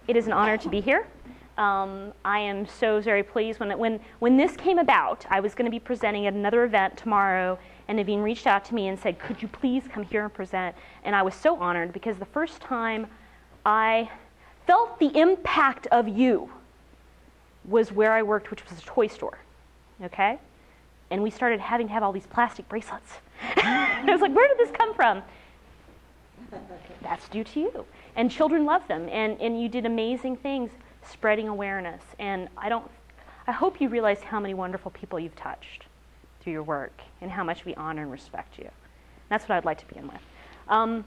It is an honor to be here. I am so very pleased. When this came about, I was going to be presenting at another event tomorrow, and Naveen reached out to me and said, could you please come here and present? And I was so honored, because the first time I felt the impact of you was where I worked, which was a toy store, okay? And we started having to have all these plastic bracelets. I was like, where did this come from? That's due to you. And children love them, and you did amazing things spreading awareness. And I hope you realize how many wonderful people you've touched through your work and how much we honor and respect you. That's what I'd like to begin with.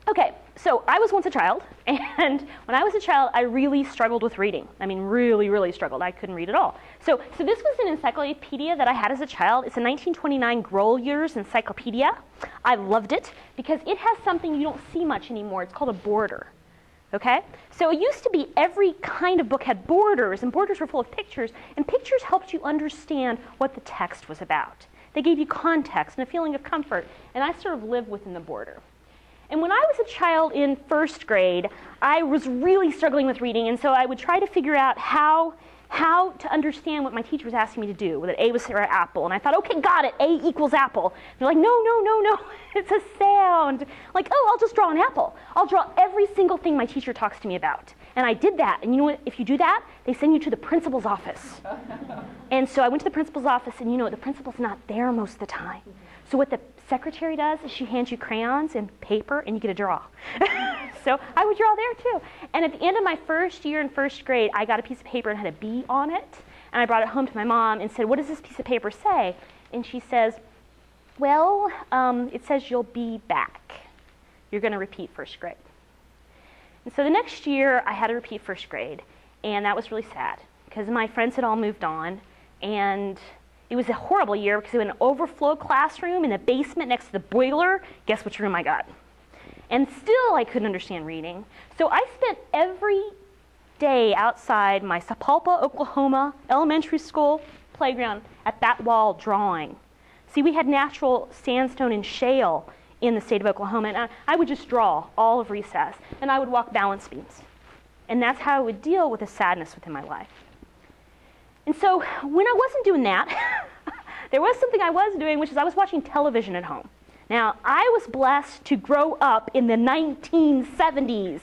Okay, so I was once a child, and when I was a child, I really struggled with reading. I mean, really, really struggled. I couldn't read at all. So this was an encyclopedia that I had as a child. It's a 1929 Groliers encyclopedia. I loved it because it has something you don't see much anymore. It's called a border. Okay? So it used to be every kind of book had borders, and borders were full of pictures, and pictures helped you understand what the text was about. They gave you context and a feeling of comfort, and I sort of lived within the border. And when I was a child in first grade, I was really struggling with reading, and so I would try to figure out how to understand what my teacher was asking me to do, that A was for apple. And I thought, okay, got it, A equals apple. And they're like, no, no, no, no, it's a sound. Like, oh, I'll just draw an apple. I'll draw every single thing my teacher talks to me about. And I did that, and you know what, if you do that, they send you to the principal's office. And so I went to the principal's office, and you know what, the principal's not there most of the time. So what the secretary does is she hands you crayons and paper, and you get to draw. So I would draw there too. And at the end of my first year in first grade, I got a piece of paper and had a bee on it. And I brought it home to my mom and said, what does this piece of paper say? And she says, well, it says you'll be back. You're going to repeat first grade. And so the next year, I had to repeat first grade. And that was really sad, because my friends had all moved on. And it was a horrible year, because it was an overflow classroom in the basement next to the boiler. Guess which room I got? And still I couldn't understand reading. So I spent every day outside my Sapulpa, Oklahoma elementary school playground at that wall drawing. See, we had natural sandstone and shale in the state of Oklahoma, and I would just draw all of recess, and I would walk balance beams. And that's how I would deal with the sadness within my life. And so when I wasn't doing that, there was something I was doing, which is I was watching television at home. Now, I was blessed to grow up in the 1970s.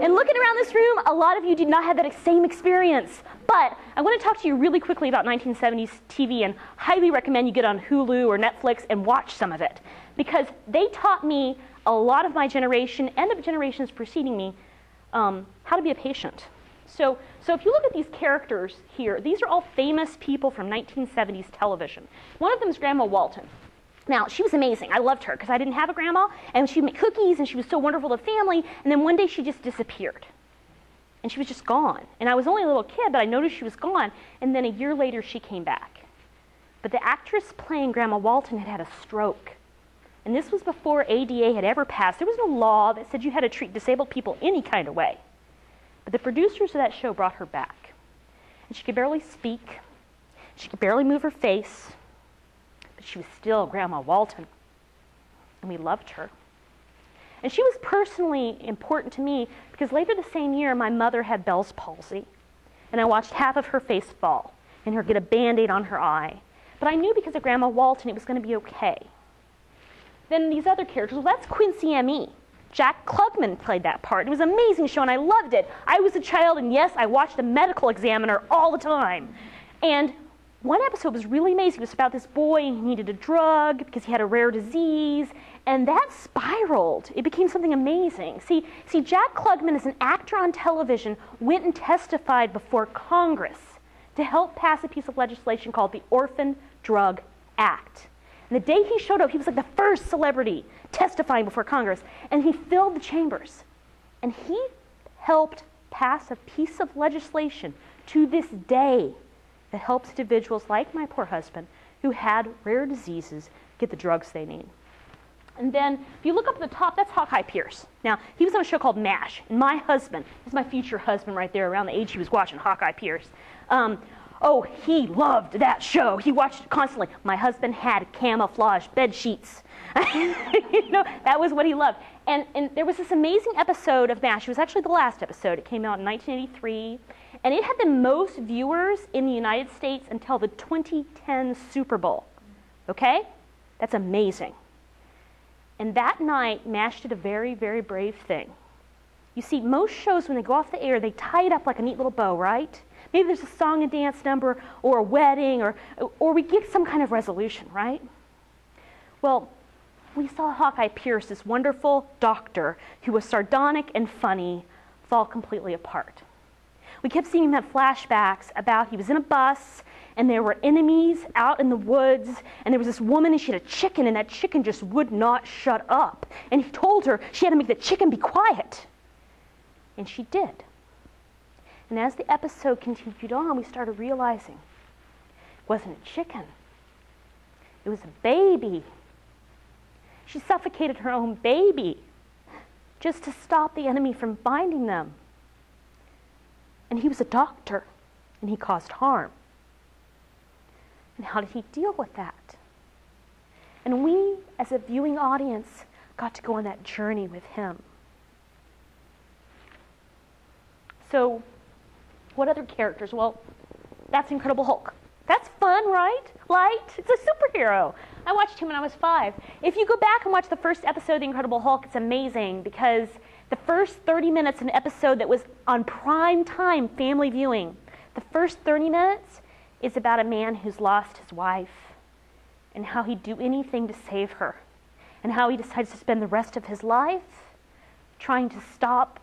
And looking around this room, a lot of you did not have that same experience. But I want to talk to you really quickly about 1970s TV, and highly recommend you get on Hulu or Netflix and watch some of it, because they taught me, a lot of my generation and the generations preceding me, how to be a patient. So if you look at these characters here, these are all famous people from 1970s television. One of them is Grandma Walton. Now, she was amazing. I loved her because I didn't have a grandma, and she'd make cookies, and she was so wonderful to the family, and then one day she just disappeared. And she was just gone. And I was only a little kid, but I noticed she was gone, and then a year later she came back. But the actress playing Grandma Walton had had a stroke. And this was before ADA had ever passed. There was no law that said you had to treat disabled people any kind of way. But the producers of that show brought her back. And she could barely speak. She could barely move her face. But she was still Grandma Walton. And we loved her. And she was personally important to me because later the same year, my mother had Bell's palsy. And I watched half of her face fall and her get a Band-Aid on her eye. But I knew because of Grandma Walton it was going to be okay. Then these other characters, well, that's Quincy M.E. Jack Klugman played that part. It was an amazing show, and I loved it. I was a child, and yes, I watched The Medical Examiner all the time. And one episode was really amazing. It was about this boy, and he needed a drug because he had a rare disease, and that spiraled. It became something amazing. See, Jack Klugman, as an actor on television, went and testified before Congress to help pass a piece of legislation called the Orphan Drug Act. And the day he showed up, he was like the first celebrity testifying before Congress, and he filled the chambers. And he helped pass a piece of legislation to this day that helps individuals like my poor husband who had rare diseases get the drugs they need. And then, if you look up at the top, that's Hawkeye Pierce. Now, he was on a show called MASH, and my husband, this is my future husband right there, around the age he was watching Hawkeye Pierce. Oh, he loved that show. He watched it constantly. My husband had camouflage bed sheets. You know, that was what he loved. And there was this amazing episode of MASH. It was actually the last episode. It came out in 1983. And it had the most viewers in the United States until the 2010 Super Bowl. Okay? That's amazing. And that night, MASH did a very, very brave thing. You see, most shows, when they go off the air, they tie it up like a neat little bow, right? Maybe there's a song and dance number, or a wedding, or we get some kind of resolution, right? Well, we saw Hawkeye Pierce, this wonderful doctor who was sardonic and funny, fall completely apart. We kept seeing him have flashbacks about he was in a bus, and there were enemies out in the woods, and there was this woman, and she had a chicken, and that chicken just would not shut up. And he told her she had to make the chicken be quiet. And she did. And as the episode continued on, we started realizing it wasn't a chicken. It was a baby. She suffocated her own baby just to stop the enemy from binding them. And he was a doctor, and he caused harm. And how did he deal with that? And we, as a viewing audience, got to go on that journey with him. So, what other characters? Well, that's Incredible Hulk. That's fun, right? Light. It's a superhero. I watched him when I was 5. If you go back and watch the first episode of The Incredible Hulk, it's amazing because the first 30 minutes, an episode that was on prime time family viewing, the first 30 minutes is about a man who's lost his wife and how he'd do anything to save her and how he decides to spend the rest of his life trying to stop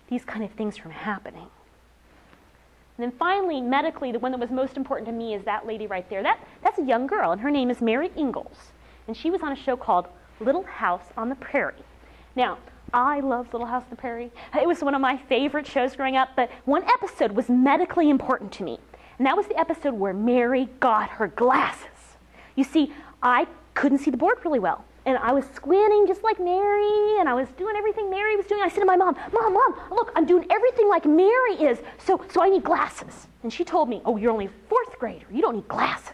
these kind of things from happening. And then finally, medically, the one that was most important to me is that lady right there. That's a young girl, and her name is Mary Ingalls. And she was on a show called Little House on the Prairie. Now, I loved Little House on the Prairie. It was one of my favorite shows growing up, but one episode was medically important to me. And that was the episode where Mary got her glasses. You see, I couldn't see the board really well. And I was squinting just like Mary, and I was doing everything Mary was doing. I said to my mom, Mom, look, I'm doing everything like Mary is, so I need glasses. And she told me, oh, you're only a 4th grader. You don't need glasses.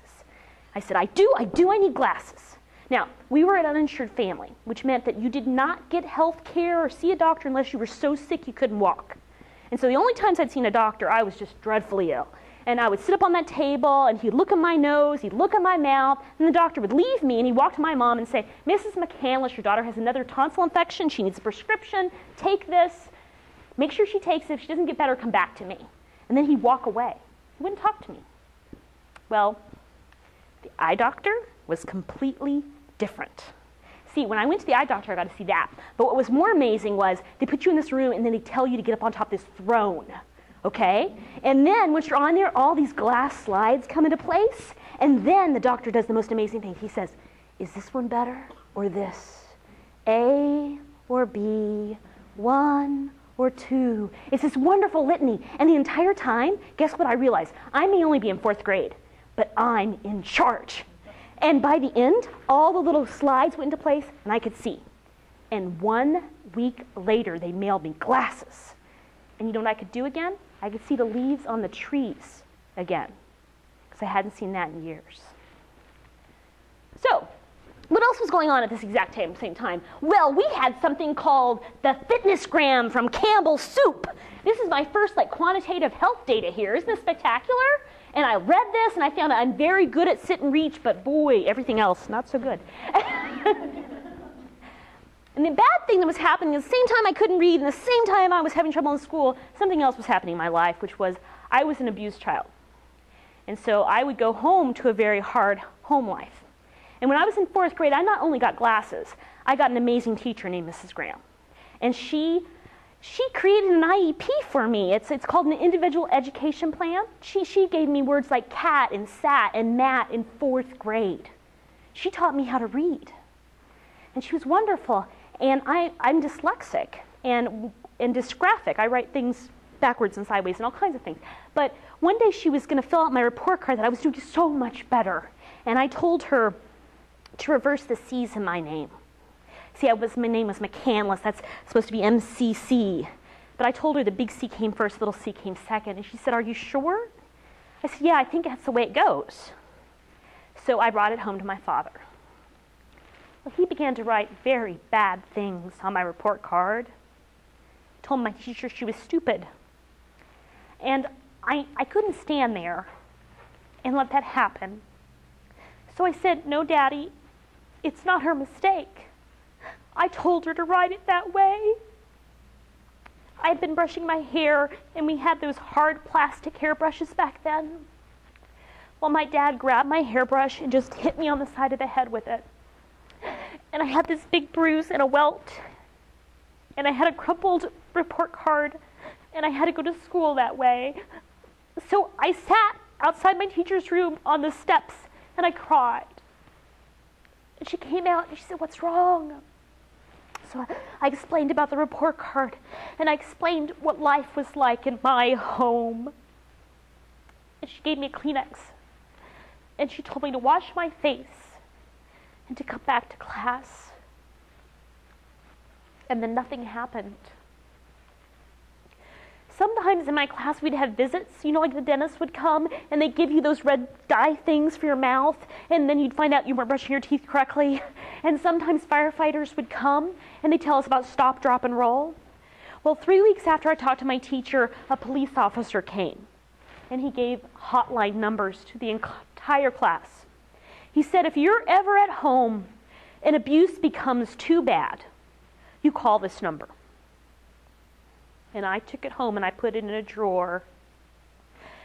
I said, I do, I need glasses. Now, we were an uninsured family, which meant that you did not get health care or see a doctor unless you were so sick you couldn't walk. And so the only times I'd seen a doctor, I was just dreadfully ill. And I would sit up on that table, and he'd look at my nose, he'd look at my mouth, and the doctor would leave me, and he'd walk to my mom and say, Mrs. McCandless, your daughter has another tonsil infection. She needs a prescription. Take this. Make sure she takes it. If she doesn't get better, come back to me. And then he'd walk away. He wouldn't talk to me. Well, the eye doctor was completely different. See, when I went to the eye doctor, I got to see that. But what was more amazing was they put you in this room, and then they tell you to get up on top of this throne. Okay? And then once you're on there, all these glass slides come into place. And then the doctor does the most amazing thing. He says, is this one better or this? A or B? 1 or 2? It's this wonderful litany. And the entire time, guess what I realized? I may only be in 4th grade, but I'm in charge. And by the end, all the little slides went into place, and I could see. And 1 week later, they mailed me glasses. And you know what I could do again? I could see the leaves on the trees again, because I hadn't seen that in years. So, what else was going on at this exact same time? Well, we had something called the Fitnessgram from Campbell's Soup. This is my first quantitative health data here. Isn't this spectacular? And I read this, and I found I'm very good at sit and reach, but boy, everything else, not so good. And the bad thing that was happening at the same time I couldn't read, and the same time I was having trouble in school, something else was happening in my life, which was I was an abused child. And so I would go home to a very hard home life. And when I was in 4th grade, I not only got glasses, I got an amazing teacher named Mrs. Graham. And she created an IEP for me. It's called an individual education plan. She gave me words like cat and sat and mat in 4th grade. She taught me how to read. And she was wonderful. And I'm dyslexic and dysgraphic. I write things backwards and sideways and all kinds of things. But one day she was going to fill out my report card that I was doing so much better. And I told her to reverse the C's in my name. See, my name was McCandless. That's supposed to be MCC. But I told her the big C came first, little c came second. And she said, are you sure? I said, yeah, I think that's the way it goes. So I brought it home to my father. Well, he began to write very bad things on my report card. He told my teacher she was stupid. And I couldn't stand there and let that happen. So I said, no, Daddy, it's not her mistake. I told her to write it that way. I had been brushing my hair, and we had those hard plastic hairbrushes back then. Well, my dad grabbed my hairbrush and just hit me on the side of the head with it. And I had this big bruise and a welt, and I had a crumpled report card, and I had to go to school that way. So I sat outside my teacher's room on the steps, and I cried. And she came out, and she said, "What's wrong?" So I explained about the report card, and I explained what life was like in my home. And she gave me a Kleenex, and she told me to wash my face and to come back to class. And then nothing happened. Sometimes in my class we'd have visits, like the dentist would come and they'd give you those red dye things for your mouth, and then you'd find out you weren't brushing your teeth correctly. And sometimes firefighters would come and they'd tell us about stop, drop, and roll. Well, 3 weeks after I talked to my teacher, a police officer came, and he gave hotline numbers to the entire class. He said, if you're ever at home and abuse becomes too bad, you call this number. And I took it home and I put it in a drawer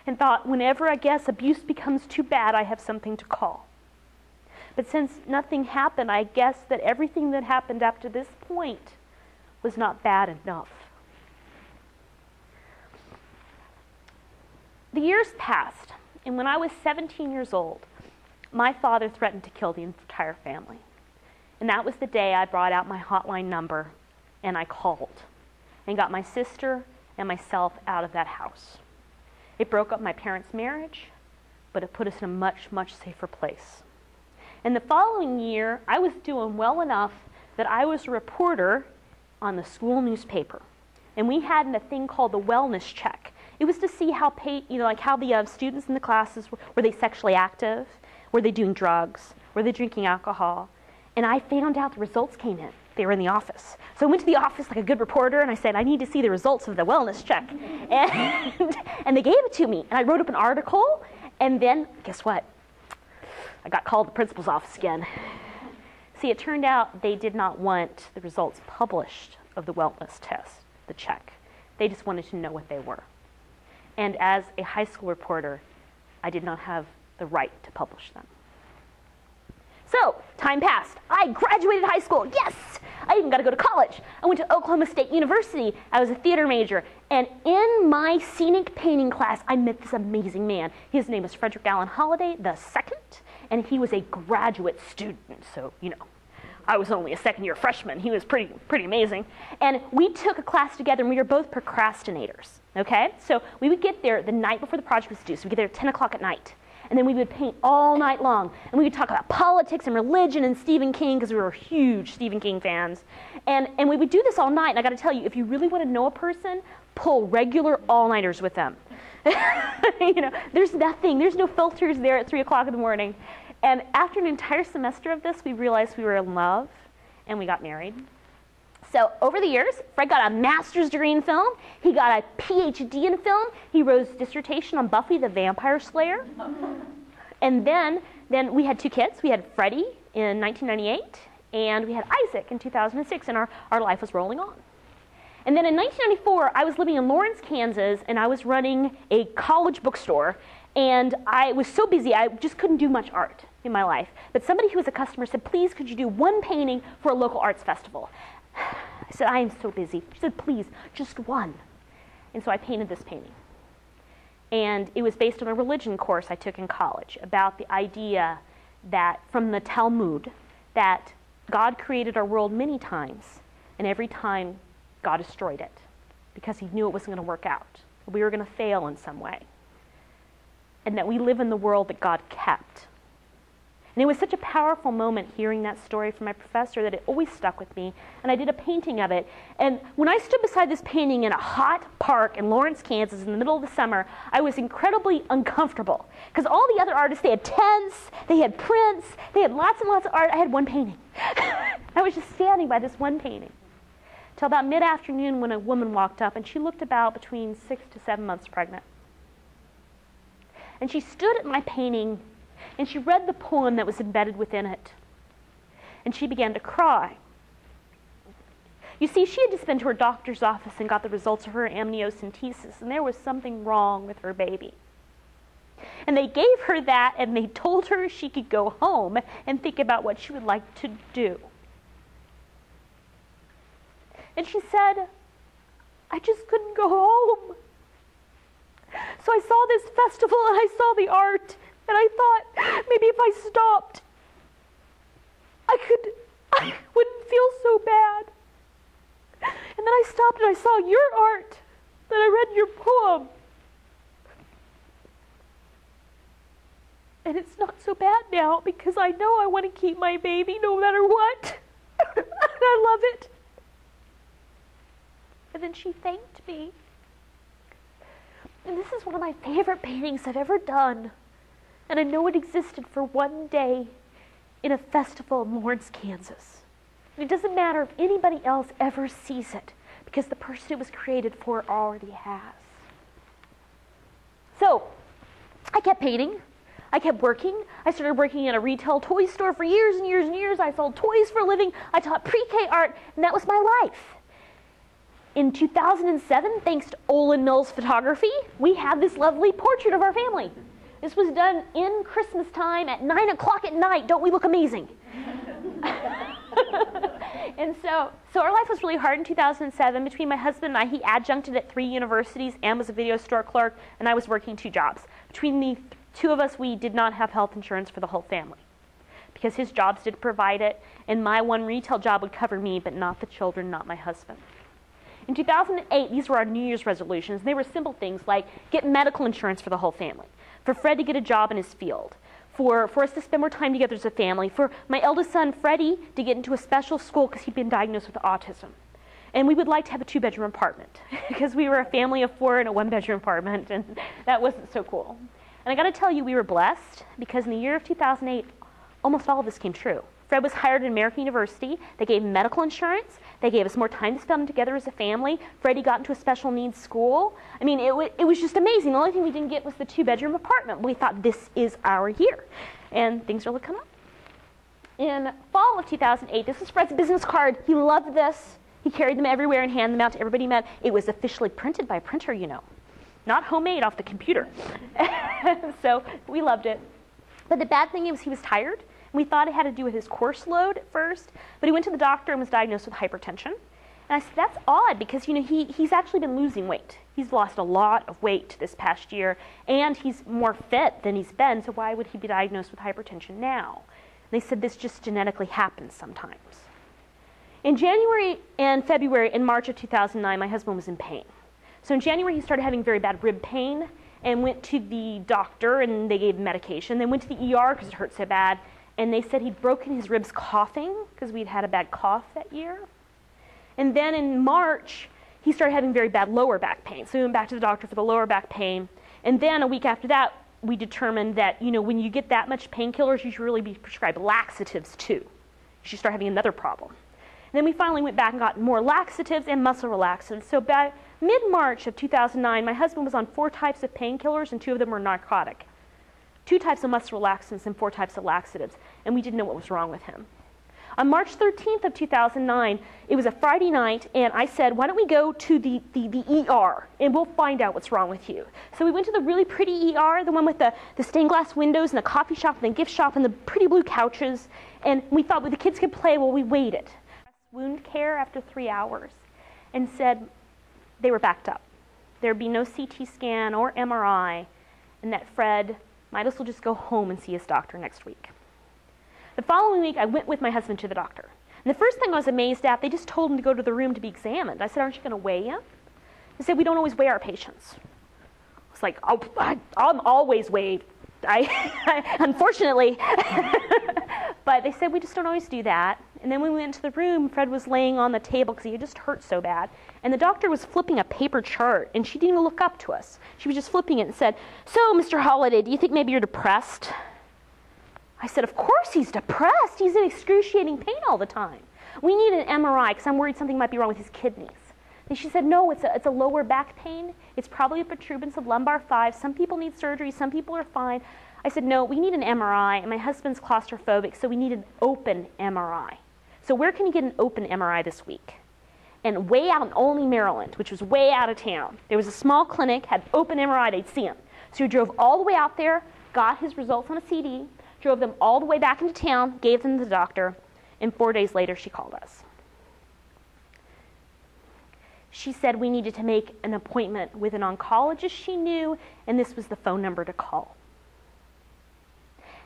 and thought, whenever I guess abuse becomes too bad, I have something to call. But since nothing happened, I guess that everything that happened up to this point was not bad enough. The years passed, and when I was 17 years old, my father threatened to kill the entire family. And that was the day I brought out my hotline number and I called and got my sister and myself out of that house. It broke up my parents' marriage, but it put us in a much, much safer place. And the following year, I was doing well enough that I was a reporter on the school newspaper. And we had a thing called the wellness check. It was to see how, how the students in the classes, were they sexually active? Were they doing drugs? Were they drinking alcohol? And I found out the results came in. They were in the office. So I went to the office like a good reporter, and I said, I need to see the results of the wellness check. And they gave it to me. And I wrote up an article, and then, guess what? I got called to the principal's office again. See, it turned out they did not want the results published of the wellness test, the check. They just wanted to know what they were. And as a high school reporter, I did not have the right to publish them. So, time passed. I graduated high school. Yes! I even got to go to college. I went to Oklahoma State University. I was a theater major. And in my scenic painting class, I met this amazing man. His name was Frederick Allen Holliday II, and he was a graduate student. So, I was only a second-year freshman. He was pretty amazing. And we took a class together, and we were both procrastinators, okay? So we would get there the night before the project was due. So we'd get there at 10 o'clock at night. And then we would paint all night long. And we would talk about politics and religion and Stephen King, because we were huge Stephen King fans. And we would do this all night. And I got to tell you, if you really want to know a person, pull regular all-nighters with them. There's no filters there at 3 o'clock in the morning. And after an entire semester of this, we realized we were in love, and we got married. So over the years, Fred got a master's degree in film. He got a PhD in film. He wrote his dissertation on Buffy the Vampire Slayer. And then we had 2 kids. We had Freddie in 1998, and we had Isaac in 2006, and our life was rolling on. And then in 1994, I was living in Lawrence, Kansas, and I was running a college bookstore, and I was so busy, I just couldn't do much art in my life. But somebody who was a customer said, please, could you do one painting for a local arts festival? I said, I am so busy. She said, please, just one. And so I painted this painting. And it was based on a religion course I took in college about the idea that, from the Talmud, that God created our world many times, and every time God destroyed it because he knew it wasn't going to work out. We were going to fail in some way. And that we live in the world that God kept. And it was such a powerful moment hearing that story from my professor that it always stuck with me. And I did a painting of it. And when I stood beside this painting in a hot park in Lawrence, Kansas in the middle of the summer, I was incredibly uncomfortable. Because all the other artists, they had tents, they had prints, they had lots and lots of art. I had one painting. I was just standing by this one painting till about mid-afternoon when a woman walked up, and she looked about between 6 to 7 months pregnant. And she stood at my painting, and she read the poem that was embedded within it. And she began to cry. You see, she had just been to her doctor's office and got the results of her amniocentesis, and there was something wrong with her baby. And they gave her that, and they told her she could go home and think about what she would like to do. And she said, I just couldn't go home. So I saw this festival, and I saw the art, and I thought, maybe if I stopped, I wouldn't feel so bad. And then I stopped and I saw your art, then I read your poem. And it's not so bad now because I know I want to keep my baby no matter what. And I love it. And then she thanked me. And this is one of my favorite paintings I've ever done. And I know it existed for one day in a festival in Lawrence, Kansas. And it doesn't matter if anybody else ever sees it because the person it was created for already has. So, I kept painting. I kept working. I started working in a retail toy store for years and years and years. I sold toys for a living. I taught pre-K art, and that was my life. In 2007, thanks to Olin Mills Photography, we have this lovely portrait of our family. This was done in Christmas time at 9 o'clock at night. Don't we look amazing? And so our life was really hard in 2007. Between my husband and I, he adjuncted at 3 universities and was a video store clerk, and I was working 2 jobs. Between the 2 of us, we did not have health insurance for the whole family because his jobs didn't provide it, and my one retail job would cover me, but not the children, not my husband. In 2008, these were our New Year's resolutions. They were simple things like get medical insurance for the whole family, for Fred to get a job in his field, for us to spend more time together as a family, for my eldest son, Freddie, to get into a special school because he'd been diagnosed with autism. And we would like to have a 2-bedroom apartment because we were a family of 4 in a 1-bedroom apartment, and that wasn't so cool. And I got to tell you, we were blessed because in the year of 2008, almost all of this came true. Fred was hired at American University. They gave him medical insurance. They gave us more time to spend together as a family. Freddie got into a special needs school. I mean, it was just amazing. The only thing we didn't get was the 2-bedroom apartment. We thought this is our year. And things are looking up. In fall of 2008, this is Fred's business card. He loved this. He carried them everywhere and handed them out to everybody he met. It was officially printed by a printer, you know. Not homemade off the computer. So we loved it. But the bad thing is he was tired. We thought it had to do with his course load at first, but he went to the doctor and was diagnosed with hypertension. And I said, that's odd because, you know, he's actually been losing weight. He's lost a lot of weight this past year, and he's more fit than he's been, so why would he be diagnosed with hypertension now? And they said this just genetically happens sometimes. In January and February and March of 2009, my husband was in pain. So in January, he started having very bad rib pain and went to the doctor, and they gave him medication. Then went to the ER because it hurt so bad. And they said he'd broken his ribs coughing because we'd had a bad cough that year. And then in March, he started having very bad lower back pain. So we went back to the doctor for the lower back pain. And then a week after that, we determined that, you know, when you get that much painkillers, you should really be prescribed laxatives too. You should start having another problem. And then we finally went back and got more laxatives and muscle relaxants. So by mid-March of 2009, my husband was on 4 types of painkillers, and 2 of them were narcotic. 2 types of muscle relaxants and 4 types of laxatives, and we didn't know what was wrong with him. On March 13th of 2009, it was a Friday night, and I said, why don't we go to the ER, and we'll find out what's wrong with you. So we went to the really pretty ER, the one with the stained glass windows and the coffee shop and the gift shop and the pretty blue couches, and we thought the kids could play while we waited. Wound care after 3 hours, and said they were backed up. There'd be no CT scan or MRI, and that Fred might as well just go home and see his doctor next week. The following week, I went with my husband to the doctor. And the first thing I was amazed at, they just told him to go to the room to be examined. I said, aren't you going to weigh him? They said, we don't always weigh our patients. I was like, oh, I'm always weighed. Unfortunately. But they said, we just don't always do that. And then when we went to the room, Fred was laying on the table because he had just hurt so bad. And the doctor was flipping a paper chart, and she didn't even look up to us. She was just flipping it and said, so, Mr. Holliday, do you think maybe you're depressed? I said, of course he's depressed. He's in excruciating pain all the time. We need an MRI because I'm worried something might be wrong with his kidneys. And she said, no, it's a lower back pain. It's probably a protuberance of lumbar 5. Some people need surgery. Some people are fine. I said, no, we need an MRI. And my husband's claustrophobic, so we need an open MRI. So where can you get an open MRI this week? And way out in Olney, Maryland, which was way out of town, there was a small clinic, had open MRI, they'd see him. So we drove all the way out there, got his results on a CD, drove them all the way back into town, gave them to the doctor, and 4 days later she called us. She said we needed to make an appointment with an oncologist she knew, and this was the phone number to call.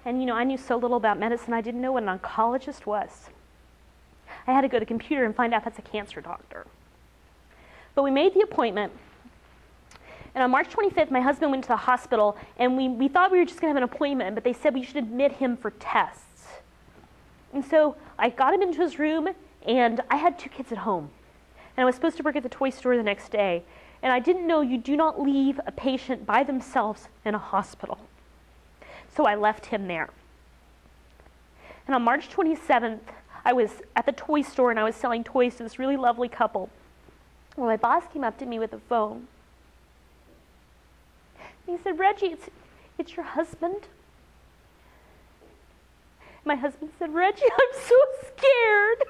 And I knew so little about medicine, I didn't know what an oncologist was. I had to go to the computer and find out that's a cancer doctor. But we made the appointment, and on March 25th, my husband went to the hospital, and we thought we were just going to have an appointment, but they said we should admit him for tests. And so I got him into his room, and I had 2 kids at home. And I was supposed to work at the toy store the next day. And I didn't know you do not leave a patient by themselves in a hospital. So I left him there. And on March 27th, I was at the toy store and I was selling toys to this really lovely couple. Well, my boss came up to me with a phone. And he said, Reggie, it's your husband? My husband said, Reggie, I'm so scared.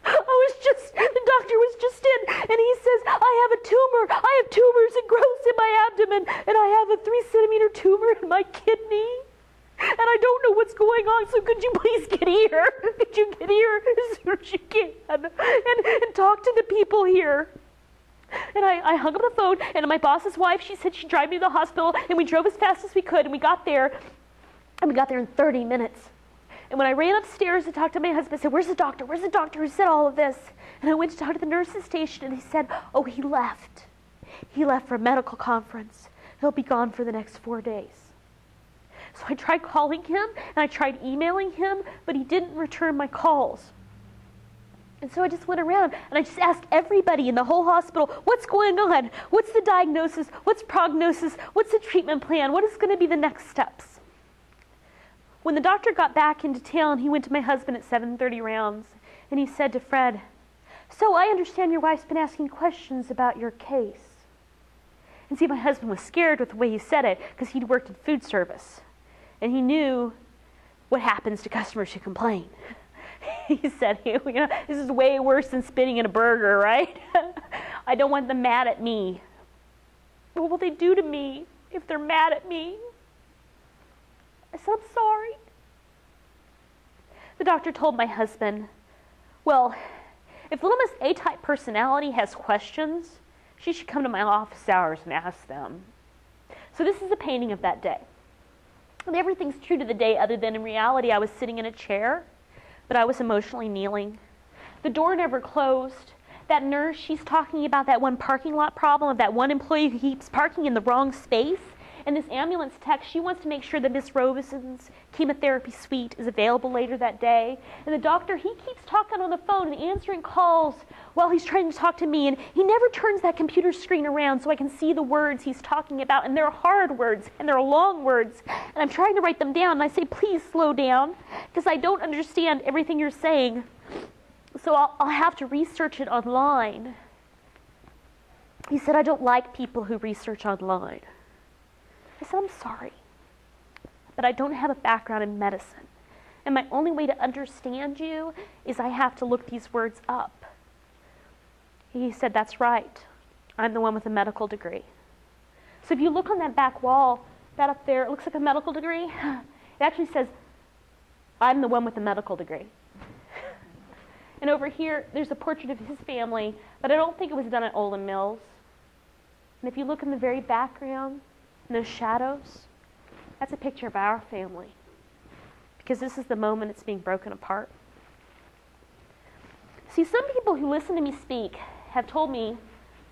The doctor was just in, and he says, I have a tumor. I have tumors and growths in my abdomen, and I have a 3-centimeter tumor in my kidney, and I don't know what's going on, so could you please get here? Could you get here as soon as you can and talk to the people here? And I hung up the phone, and my boss's wife, she said she'd drive me to the hospital, and we drove as fast as we could, and we got there in 30 minutes. And when I ran upstairs to talk to my husband, I said, where's the doctor? Where's the doctor who said all of this? And I went to talk to the nurse's station, and he said, oh, he left. He left for a medical conference. He'll be gone for the next 4 days. So I tried calling him, and I tried emailing him, but he didn't return my calls. And so I just went around, and I just asked everybody in the whole hospital, what's going on? What's the diagnosis? What's prognosis? What's the treatment plan? What is going to be the next steps? When the doctor got back into town, he went to my husband at 7:30 rounds, and he said to Fred, so I understand your wife's been asking questions about your case. And see, my husband was scared with the way he said it, because he'd worked in food service, and he knew what happens to customers who complain. He said, this is way worse than spitting in a burger, right? I don't want them mad at me. What will they do to me if they're mad at me? I said, I'm sorry. The doctor told my husband, well, if little Miss A-type personality has questions, she should come to my office hours and ask them. So this is a painting of that day. And everything's true to the day other than in reality I was sitting in a chair, but I was emotionally kneeling. The door never closed. That nurse, she's talking about that one parking lot problem of that one employee who keeps parking in the wrong space. And this ambulance tech, she wants to make sure that Miss Robeson's chemotherapy suite is available later that day. And the doctor, he keeps talking on the phone and answering calls while he's trying to talk to me. And he never turns that computer screen around so I can see the words he's talking about. And they're hard words and they're long words. And I'm trying to write them down. And I say, please slow down, because I don't understand everything you're saying. So I'll have to research it online. He said, I don't like people who research online. I said, I'm sorry, but I don't have a background in medicine. And my only way to understand you is I have to look these words up. He said, that's right. I'm the one with a medical degree. So if you look on that back wall, that up there, it looks like a medical degree. It actually says, I'm the one with a medical degree. And over here, there's a portrait of his family, but I don't think it was done at Olin Mills. And if you look in the very background, in those shadows, that's a picture of our family. Because this is the moment it's being broken apart. See, some people who listen to me speak have told me,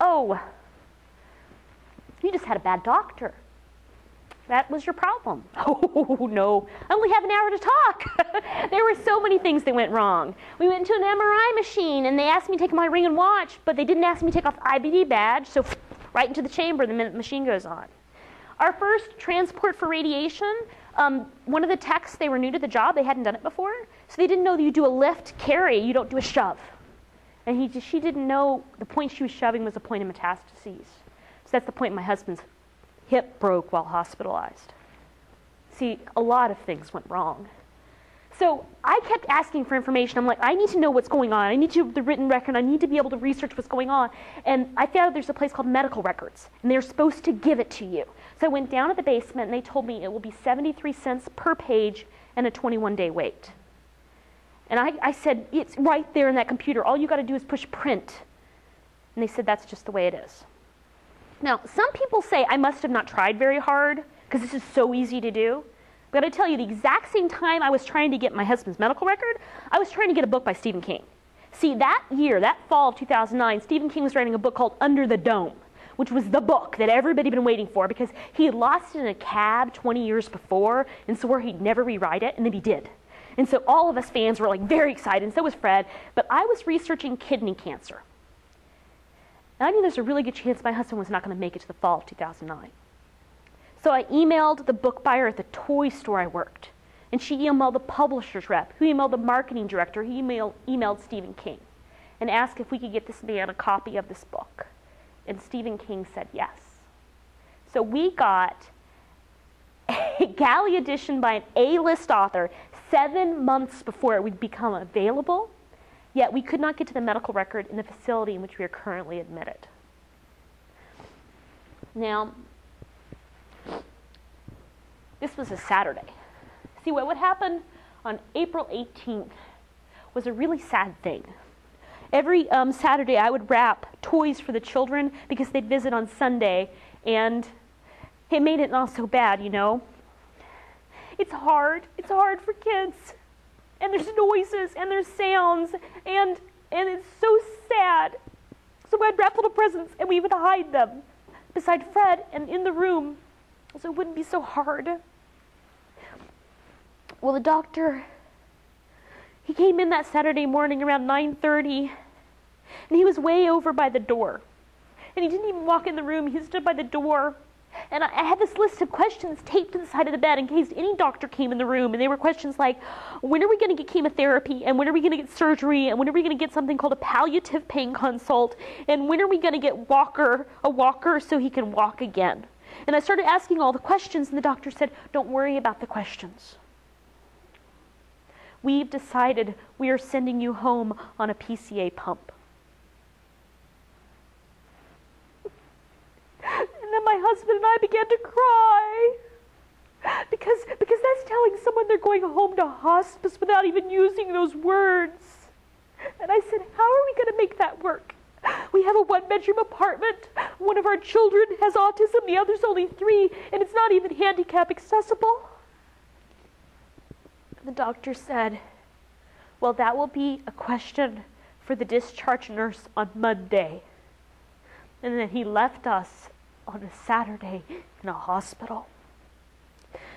oh, you just had a bad doctor. That was your problem. Oh, no, I only have an hour to talk. There were so many things that went wrong. We went to an MRI machine, and they asked me to take my ring and watch, but they didn't ask me to take off the IBD badge, so right into the chamber the minute the machine goes on. Our first transport for radiation, One of the techs, they were new to the job. They hadn't done it before. So they didn't know that you do a lift carry. You don't do a shove. And she didn't know the point she was shoving was a point of metastases. So that's the point my husband's hip broke while hospitalized. See, a lot of things went wrong. So I kept asking for information. I'm like, I need to know what's going on. I need to have the written record. I need to be able to research what's going on. And I found there's a place called medical records, and they're supposed to give it to you. So I went down to the basement, and they told me it will be 73 cents per page and a 21-day wait. And I said, it's right there in that computer. All you got to do is push print. And they said, that's just the way it is. Now, some people say I must have not tried very hard because this is so easy to do. But I tell you, the exact same time I was trying to get my husband's medical record, I was trying to get a book by Stephen King. See, that year, that fall of 2009, Stephen King was writing a book called Under the Dome, which was the book that everybody had been waiting for because he had lost it in a cab 20 years before and swore he'd never rewrite it, and then he did. And so all of us fans were like very excited, and so was Fred. But I was researching kidney cancer. And I knew there's a really good chance my husband was not going to make it to the fall of 2009. So I emailed the book buyer at the toy store I worked. And she emailed the publisher's rep, who emailed the marketing director, who emailed Stephen King, and asked if we could get this man a copy of this book. And Stephen King said yes. So we got a galley edition by an A-list author 7 months before it would become available, yet we could not get to the medical record in the facility in which we are currently admitted. Now, this was a Saturday. See, what would happen on April 18th was a really sad thing. Every Saturday I would wrap toys for the children because they'd visit on Sunday, and it made it not so bad, you know. It's hard for kids. And there's noises and there's sounds and it's so sad. So I'd wrap little presents and we would hide them beside Fred and in the room so it wouldn't be so hard. Well, the doctor, he came in that Saturday morning around 9:30 and he was way over by the door. And he didn't even walk in the room, he stood by the door. And I had this list of questions taped to the side of the bed in case any doctor came in the room. And they were questions like, when are we going to get chemotherapy? And when are we going to get surgery? And when are we going to get something called a palliative pain consult? And when are we going to get a walker so he can walk again? And I started asking all the questions, and the doctor said, don't worry about the questions. We've decided we are sending you home on a PCA pump. And then my husband and I began to cry because that's telling someone they're going home to hospice without even using those words. And I said, how are we going to make that work? We have a one-bedroom apartment. One of our children has autism, the other's only 3, and it's not even handicap accessible. The doctor said, well, that will be a question for the discharge nurse on Monday. And then he left us on a Saturday in a hospital.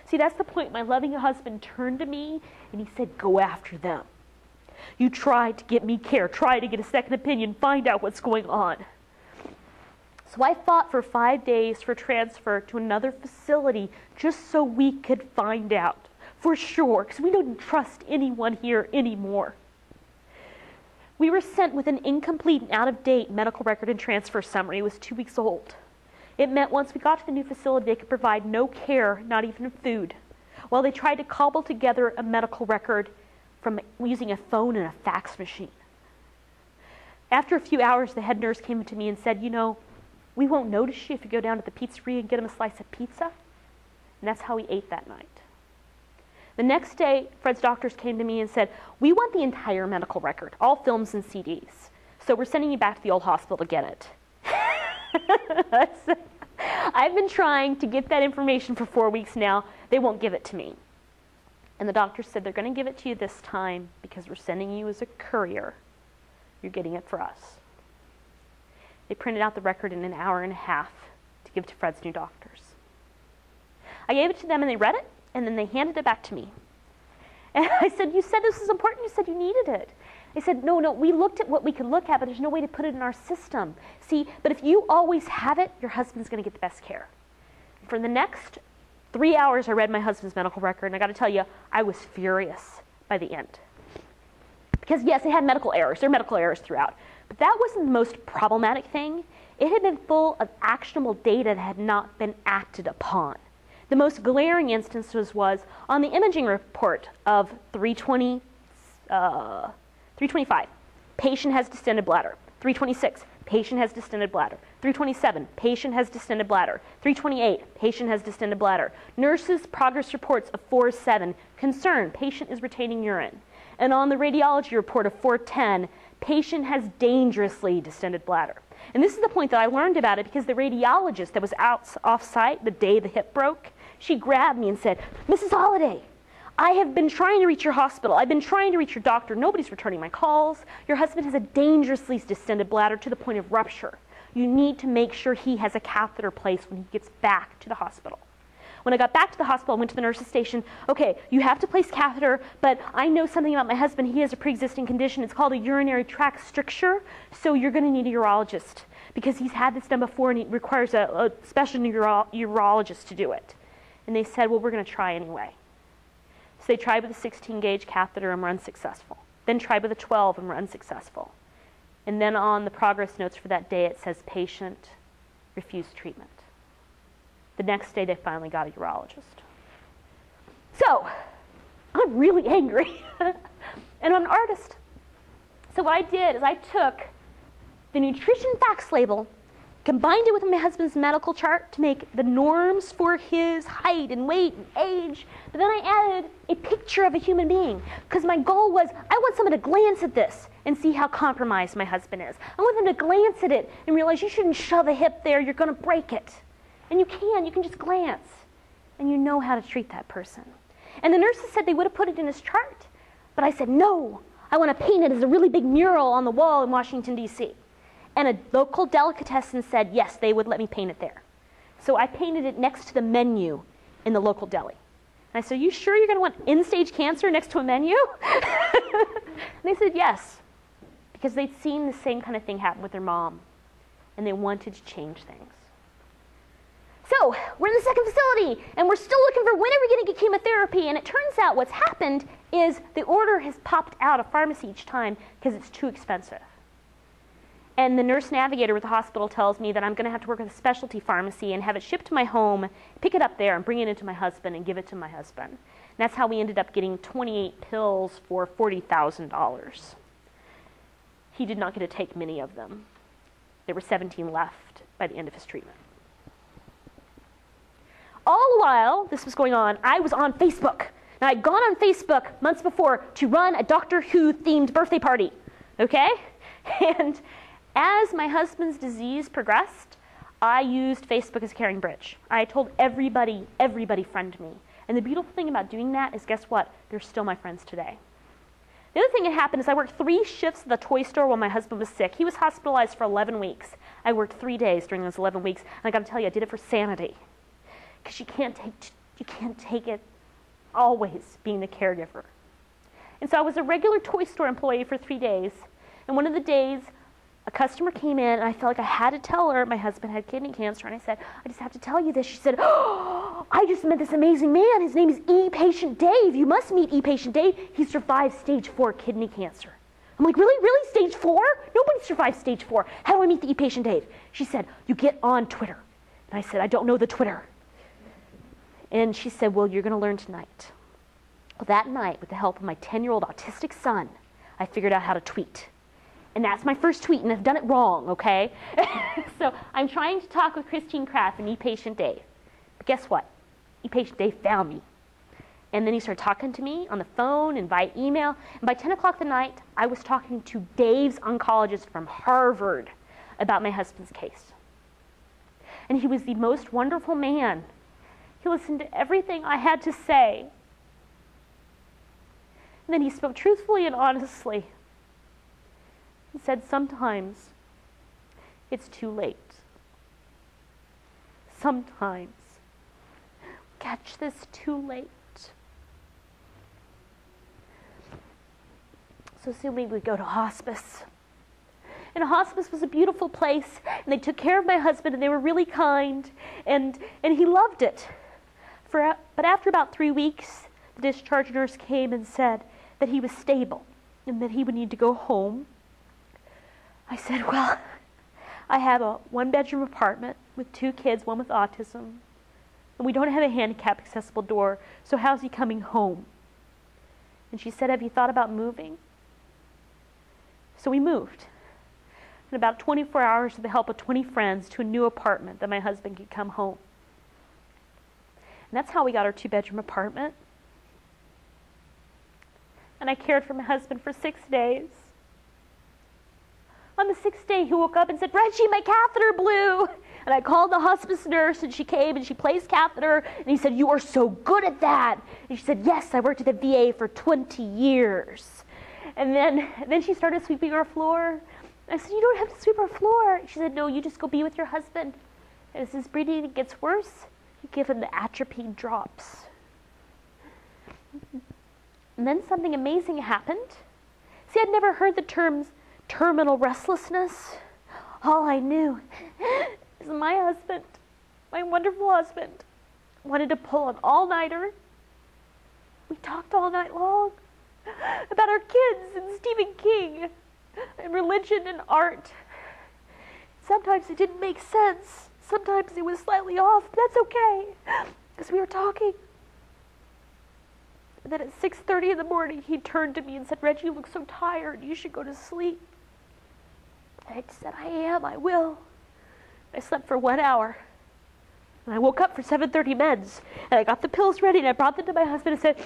See, that's the point. My loving husband turned to me and he said, go after them. You tried to get me care, try to get a second opinion, find out what's going on. So I fought for 5 days for transfer to another facility just so we could find out for sure, because we don't trust anyone here anymore. We were sent with an incomplete and out-of-date medical record and transfer summary. It was 2 weeks old. It meant once we got to the new facility, they could provide no care, not even food, while they tried to cobble together a medical record from using a phone and a fax machine. After a few hours, the head nurse came to me and said, you know, we won't notice you if you go down to the pizzeria and get him a slice of pizza. And that's how we ate that night. The next day, Fred's doctors came to me and said, we want the entire medical record, all films and CDs. So we're sending you back to the old hospital to get it. I've been trying to get that information for 4 weeks now. They won't give it to me. And the doctor said, they're going to give it to you this time because we're sending you as a courier. You're getting it for us. They printed out the record in an hour and a half to give to Fred's new doctors. I gave it to them and they read it, and then they handed it back to me. And I said, you said this was important. You said you needed it. They said, no, we looked at what we could look at, but there's no way to put it in our system. See, but if you always have it, your husband's going to get the best care. For the next 3 hours I read my husband's medical record, and I got to tell you, I was furious by the end. Because yes, it had medical errors. There are medical errors throughout. But that wasn't the most problematic thing. It had been full of actionable data that had not been acted upon. The most glaring instances was on the imaging report of 325, patient has distended bladder. 326, patient has distended bladder. 327, patient has distended bladder. 328, patient has distended bladder. Nurses' progress reports of 4-7, concern, patient is retaining urine. And on the radiology report of 410, patient has dangerously distended bladder. And this is the point that I learned about it because the radiologist that was off-site the day the hip broke, she grabbed me and said, Mrs. Holliday, I have been trying to reach your hospital. I've been trying to reach your doctor. Nobody's returning my calls. Your husband has a dangerously distended bladder to the point of rupture. You need to make sure he has a catheter placed when he gets back to the hospital. When I got back to the hospital, I went to the nurse's station. Okay, you have to place catheter, but I know something about my husband. He has a pre-existing condition. It's called a urinary tract stricture, so you're going to need a urologist because he's had this done before and it requires a special urologist to do it. And they said, well, we're going to try anyway. So they tried with a 16-gauge catheter and were unsuccessful. Then tried with a 12 and were unsuccessful. And then on the progress notes for that day, it says patient refused treatment. The next day, they finally got a urologist. So, I'm really angry. And I'm an artist. So what I did is I took the nutrition facts label, combined it with my husband's medical chart to make the norms for his height and weight and age, but then I added a picture of a human being, because my goal was, I want someone to glance at this and see how compromised my husband is. I want them to glance at it and realize you shouldn't shove a hip there, you're going to break it. And you can just glance, and you know how to treat that person. And the nurses said they would have put it in his chart, but I said, no, I want to paint it as a really big mural on the wall in Washington, D.C. And a local delicatessen said, yes, they would let me paint it there. So I painted it next to the menu in the local deli. And I said, are you sure you're going to want end-stage cancer next to a menu? And they said, yes, because they'd seen the same kind of thing happen with their mom, and they wanted to change things. So we're in the second facility, and we're still looking for when are we going to get chemotherapy, and it turns out what's happened is the order has popped out of pharmacy each time because it's too expensive. And the nurse navigator with the hospital tells me that I'm going to have to work with a specialty pharmacy and have it shipped to my home, pick it up there, and bring it into my husband and give it to my husband. And that's how we ended up getting 28 pills for $40,000. He did not get to take many of them. There were 17 left by the end of his treatment. All the while this was going on, I was on Facebook. Now, I'd gone on Facebook months before to run a Doctor Who themed birthday party, okay? And as my husband's disease progressed, I used Facebook as a carrying bridge. I told everybody friend me. And the beautiful thing about doing that is, guess what? They're still my friends today. The other thing that happened is I worked 3 shifts at the toy store while my husband was sick. He was hospitalized for 11 weeks. I worked 3 days during those 11 weeks, and I got to tell you, I did it for sanity. Because you can't take it always being the caregiver. And so I was a regular toy store employee for 3 days. And one of the days, a customer came in, and I felt like I had to tell her my husband had kidney cancer. And I said, I just have to tell you this. She said, oh, I just met this amazing man. His name is E-Patient Dave. You must meet E-Patient Dave. He survived stage 4 kidney cancer. I'm like, really? Really? Stage 4? Nobody survived stage 4. How do I meet the E-Patient Dave? She said, you get on Twitter. And I said, I don't know the Twitter. And she said, well, you're going to learn tonight. Well, that night, with the help of my 10-year-old autistic son, I figured out how to tweet. And that's my first tweet, and I've done it wrong, okay? So I'm trying to talk with Christine Kraft and E-Patient Dave. But guess what? E-Patient Dave found me. And then he started talking to me on the phone and by email. And by 10 o'clock that night, I was talking to Dave's oncologist from Harvard about my husband's case. And he was the most wonderful man. He listened to everything I had to say. And then he spoke truthfully and honestly. He said, sometimes it's too late. Sometimes catch this too late. So soon we would go to hospice. And hospice was a beautiful place, and they took care of my husband, and they were really kind, and he loved it. But after about 3 weeks, the discharge nurse came and said that he was stable and that he would need to go home. I said, well, I have a 1-bedroom apartment with 2 kids, one with autism, and we don't have a handicap accessible door, so how's he coming home? And she said, have you thought about moving? So we moved. In about 24 hours, with the help of 20 friends, to a new apartment that my husband could come home. And that's how we got our 2-bedroom apartment. And I cared for my husband for 6 days. On the 6th day, he woke up and said, Reggie, my catheter blew. And I called the hospice nurse, and she came, and she placed catheter. And he said, you are so good at that. And she said, yes, I worked at the VA for 20 years. And then she started sweeping our floor. I said, you don't have to sweep our floor. She said, no, you just go be with your husband. And as his breathing gets worse, you give him the atropine drops. And then something amazing happened. See, I'd never heard the terms terminal restlessness. All I knew is my husband, my wonderful husband, wanted to pull an all-nighter. We talked all night long about our kids and Stephen King and religion and art. Sometimes it didn't make sense. Sometimes it was slightly off. That's okay, because we were talking. And then at 6:30 in the morning, he turned to me and said, Reggie, you look so tired. You should go to sleep. And I said, I will. I slept for 1 hour. And I woke up for 7:30 meds. And I got the pills ready, and I brought them to my husband and said,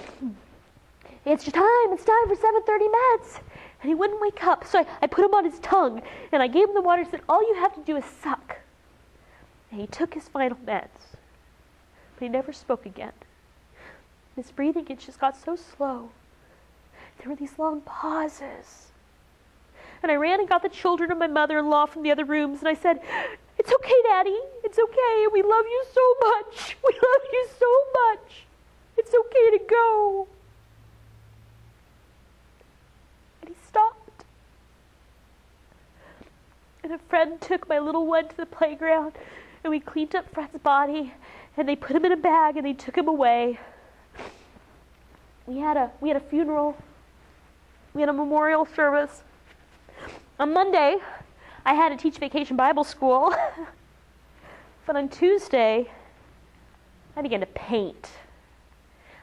it's time for 7:30 meds. And he wouldn't wake up. So I put him on his tongue, and I gave him the water and said, all you have to do is suck. And he took his final meds. But he never spoke again. His breathing, it just got so slow. There were these long pauses. And I ran and got the children and my mother-in-law from the other rooms, and I said, it's okay, Daddy. It's okay. We love you so much. We love you so much. It's okay to go. And he stopped. And a friend took my little one to the playground, and we cleaned up Fred's body, and they put him in a bag, and they took him away. We had a funeral. We had a memorial service. On Monday, I had to teach Vacation Bible School. But on Tuesday, I began to paint.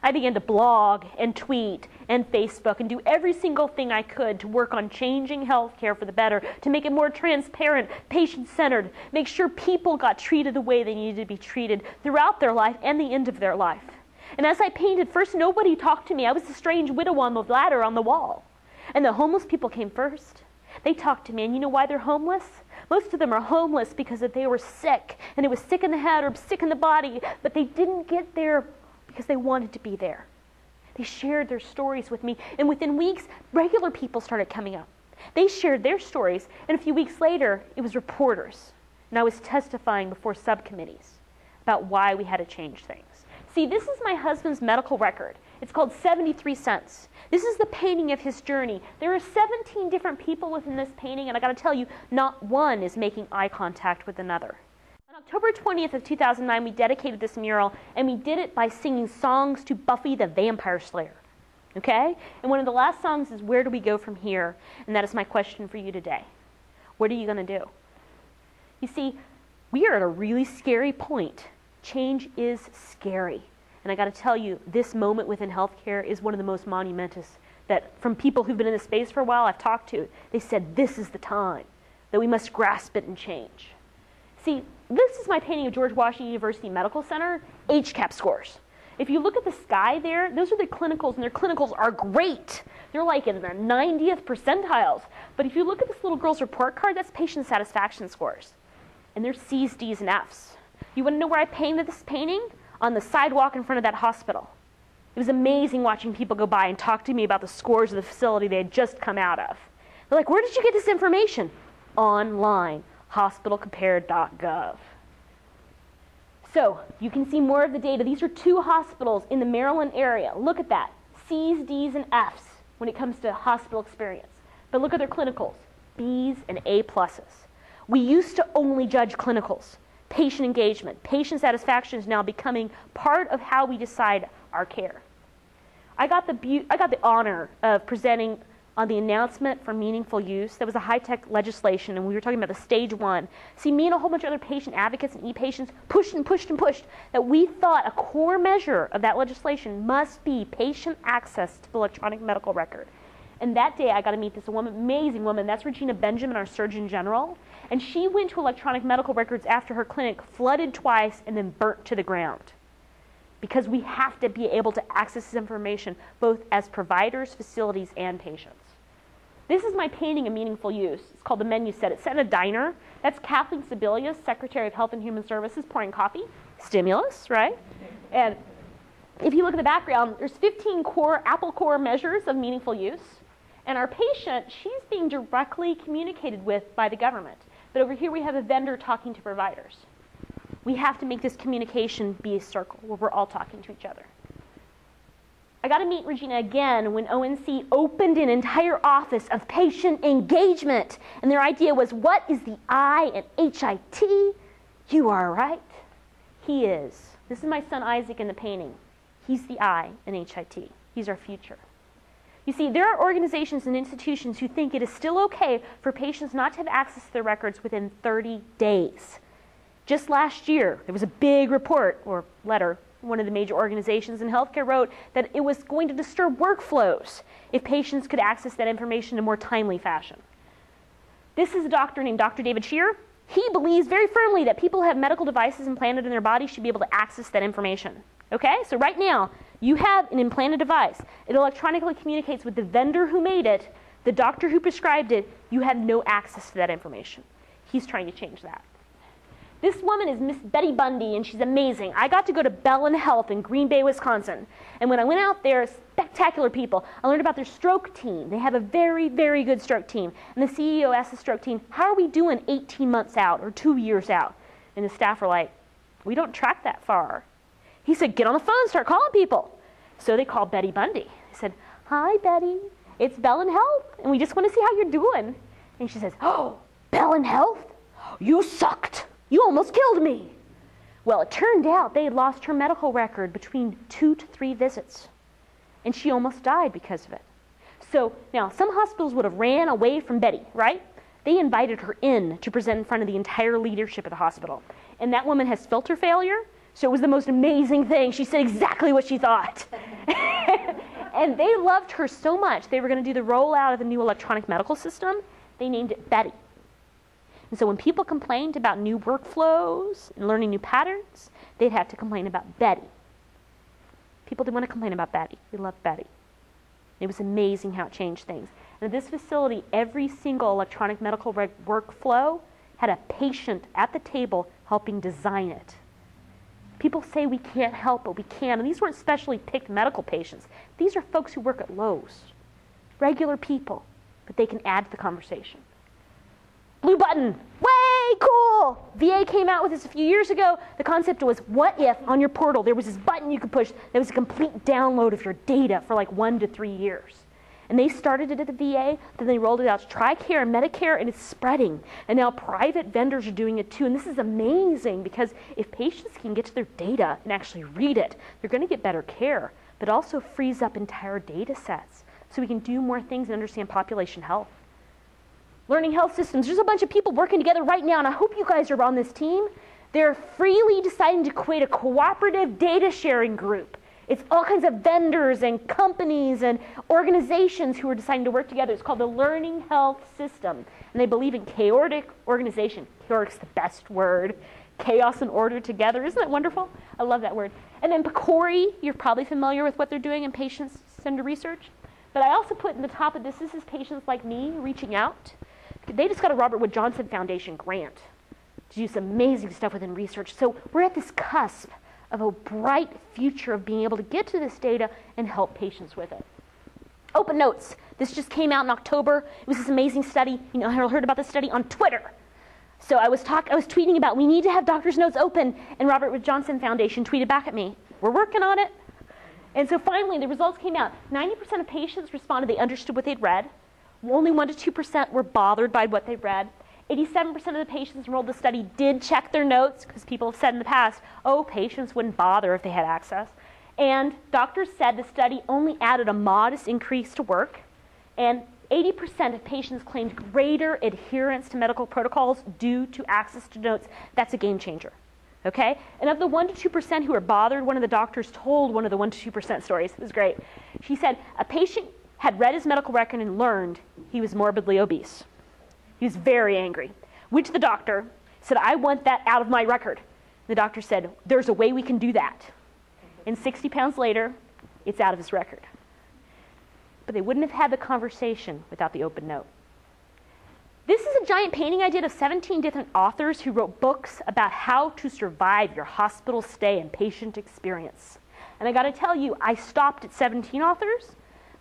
I began to blog and tweet and Facebook and do every single thing I could to work on changing healthcare for the better, to make it more transparent, patient-centered, make sure people got treated the way they needed to be treated throughout their life and the end of their life. And as I painted, first nobody talked to me. I was the strange widow on the ladder on the wall. And the homeless people came first. They talked to me, and you know why they're homeless? Most of them are homeless because they were sick, and it was sick in the head or sick in the body, but they didn't get there because they wanted to be there. They shared their stories with me, and within weeks, regular people started coming up. They shared their stories, and a few weeks later, it was reporters, and I was testifying before subcommittees about why we had to change things. See, this is my husband's medical record. It's called 73 Cents. This is the painting of his journey. There are 17 different people within this painting, and I gotta tell you, not one is making eye contact with another. On October 20th of 2009, we dedicated this mural, and we did it by singing songs to Buffy the Vampire Slayer. Okay? And one of the last songs is Where Do We Go From Here? And that is my question for you today. What are you gonna do? You see, we are at a really scary point. Change is scary. And I got to tell you, this moment within healthcare is one of the most monumentous that from people who've been in the space for a while I've talked to. They said this is the time that we must grasp it and change. See, this is my painting of George Washington University Medical Center, HCAP scores. If you look at the sky there, those are the clinicals, and their clinicals are great. They're like in the 90th percentiles. But if you look at this little girl's report card, that's patient satisfaction scores. And they're C's, D's, and F's. You want to know where I painted this painting? On the sidewalk in front of that hospital. It was amazing watching people go by and talk to me about the scores of the facility they had just come out of. They're like, where did you get this information? Online, hospitalcompared.gov. So you can see more of the data. These are 2 hospitals in the Maryland area. Look at that. C's, D's, and F's when it comes to hospital experience. But look at their clinicals, B's and A pluses. We used to only judge clinicals. patient engagement. Patient satisfaction is now becoming part of how we decide our care. I got the honor of presenting on the announcement for meaningful use. That was a high-tech legislation, and we were talking about the stage 1. See, me and a whole bunch of other patient advocates and e-patients pushed and pushed and pushed that we thought a core measure of that legislation must be patient access to the electronic medical record. And that day I got to meet this woman, amazing woman. That's Regina Benjamin, our Surgeon General. And she went to electronic medical records after her clinic flooded twice and then burnt to the ground. Because we have to be able to access this information both as providers, facilities, and patients. This is my painting of meaningful use. It's called the menu set. It's set in a diner. That's Kathleen Sebelius, Secretary of Health and Human Services, pouring coffee. Stimulus, right? And if you look at the background, there's 15 Apple Core measures of meaningful use. And our patient, she's being directly communicated with by the government. But over here we have a vendor talking to providers. We have to make this communication be a circle where we're all talking to each other. I got to meet Regina again when ONC opened an entire office of patient engagement. And their idea was, what is the I in HIT? You are right. He is. This is my son Isaac in the painting. He's the I in HIT. He's our future. You see, there are organizations and institutions who think it is still okay for patients not to have access to their records within 30 days. Just last year, there was a big report or letter. One of the major organizations in healthcare wrote that it was going to disturb workflows if patients could access that information in a more timely fashion. This is a doctor named Dr. David Shear. He believes very firmly that people who have medical devices implanted in their body should be able to access that information. Okay, so right now, you have an implanted device. It electronically communicates with the vendor who made it, the doctor who prescribed it. You have no access to that information. He's trying to change that. This woman is Miss Betty Bundy, and she's amazing. I got to go to Bell and Health in Green Bay, Wisconsin. And when I went out there, spectacular people. I learned about their stroke team. They have a very, very good stroke team. And the CEO asked the stroke team, how are we doing 18 months out or 2 years out? And the staff were like, we don't track that far. He said, get on the phone, start calling people. So they called Betty Bundy. They said, hi, Betty. It's Bell and Health, and we just want to see how you're doing. And she says, oh, Bell and Health? You sucked. You almost killed me. Well, it turned out they had lost her medical record between 2 to 3 visits, and she almost died because of it. So now, some hospitals would have ran away from Betty, right? They invited her in to present in front of the entire leadership of the hospital. And that woman has filter failure, so it was the most amazing thing. She said exactly what she thought. And they loved her so much, they were going to do the rollout of the new electronic medical system. They named it Betty. And so when people complained about new workflows and learning new patterns, they'd have to complain about Betty. People didn't want to complain about Betty. They loved Betty. It was amazing how it changed things. And at this facility, every single electronic medical workflow had a patient at the table helping design it. People say we can't help, but we can. And these weren't specially picked medical patients. These are folks who work at Lowe's. Regular people, but they can add to the conversation. Blue button, way cool! VA came out with this a few years ago. The concept was, what if on your portal there was this button you could push that was a complete download of your data for like 1 to 3 years? And they started it at the VA, then they rolled it out to TRICARE and Medicare, and it's spreading. And now private vendors are doing it too. And this is amazing because if patients can get to their data and actually read it, they're going to get better care, but also frees up entire data sets so we can do more things and understand population health. Learning health systems. There's a bunch of people working together right now, and I hope you guys are on this team. They're freely deciding to create a cooperative data sharing group. It's all kinds of vendors and companies and organizations who are deciding to work together. It's called the Learning Health System, and they believe in chaotic organization. Chaotic's the best word. Chaos and order together. Isn't that wonderful? I love that word. And then PCORI, you're probably familiar with what they're doing in patient-centered research. But I also put in the top of this is patients like me reaching out. They just got a Robert Wood Johnson Foundation grant to do some amazing stuff within research. So we're at this cusp of a bright future of being able to get to this data and help patients with it. Open Notes. This just came out in October. It was this amazing study. You know, I heard about this study on Twitter. So I was tweeting about we need to have doctors' notes open, and Robert Wood Johnson Foundation tweeted back at me, we're working on it. And so finally, the results came out. 90% of patients responded they understood what they'd read. Only 1 to 2% were bothered by what they read. 87% of the patients enrolled in the study did check their notes, because people have said in the past, oh, patients wouldn't bother if they had access. And doctors said the study only added a modest increase to work, and 80% of patients claimed greater adherence to medical protocols due to access to notes. That's a game changer. Okay? And of the 1% to 2% who were bothered, one of the doctors told one of the 1% to 2% stories. It was great. She said a patient had read his medical record and learned he was morbidly obese. He was very angry. Went to the doctor, said, I want that out of my record. The doctor said, there's a way we can do that. And 60 pounds later, it's out of his record. But they wouldn't have had the conversation without the open note. This is a giant painting I did of 17 different authors who wrote books about how to survive your hospital stay and patient experience. And I got to tell you, I stopped at 17 authors,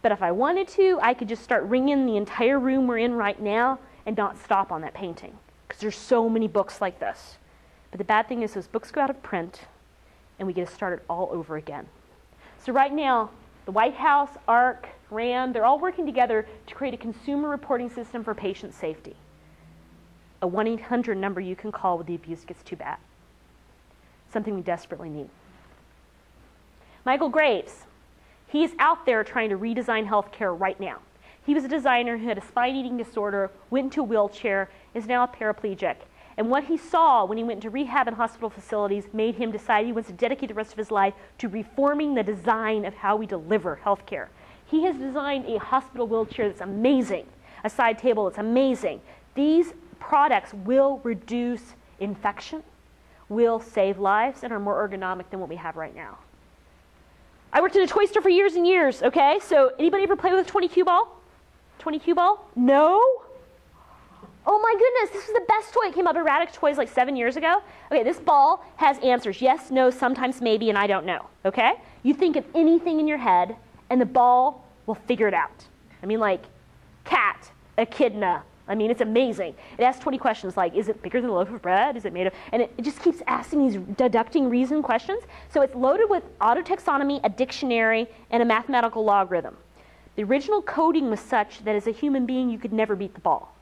but if I wanted to, I could just start ringing the entire room we're in right now and not stop on that painting, because there's so many books like this. But the bad thing is those books go out of print, and we get to start it all over again. So right now, the White House, AHRQ, RAND, they're all working together to create a consumer reporting system for patient safety. A 1-800 number you can call when the abuse gets too bad. Something we desperately need. Michael Graves, he is out there trying to redesign healthcare right now. He was a designer who had a spine eating disorder, went into a wheelchair, is now a paraplegic. And what he saw when he went into rehab and hospital facilities made him decide he wants to dedicate the rest of his life to reforming the design of how we deliver healthcare. He has designed a hospital wheelchair that's amazing, a side table that's amazing. These products will reduce infection, will save lives, and are more ergonomic than what we have right now. I worked in a toy store for years and years, okay? So anybody ever play with a 20 cue ball? 20 cue ball? No? Oh my goodness, this was the best toy. It came up at Radic Toys like 7 years ago. Okay, this ball has answers. Yes, no, sometimes maybe, and I don't know, okay? You think of anything in your head, and the ball will figure it out. I mean, like, cat, echidna. I mean, it's amazing. It asks 20 questions like, is it bigger than a loaf of bread? Is it made of, and it just keeps asking these deducting reason questions. So it's loaded with autotaxonomy, a dictionary, and a mathematical logarithm. The original coding was such that as a human being, you could never beat the ball.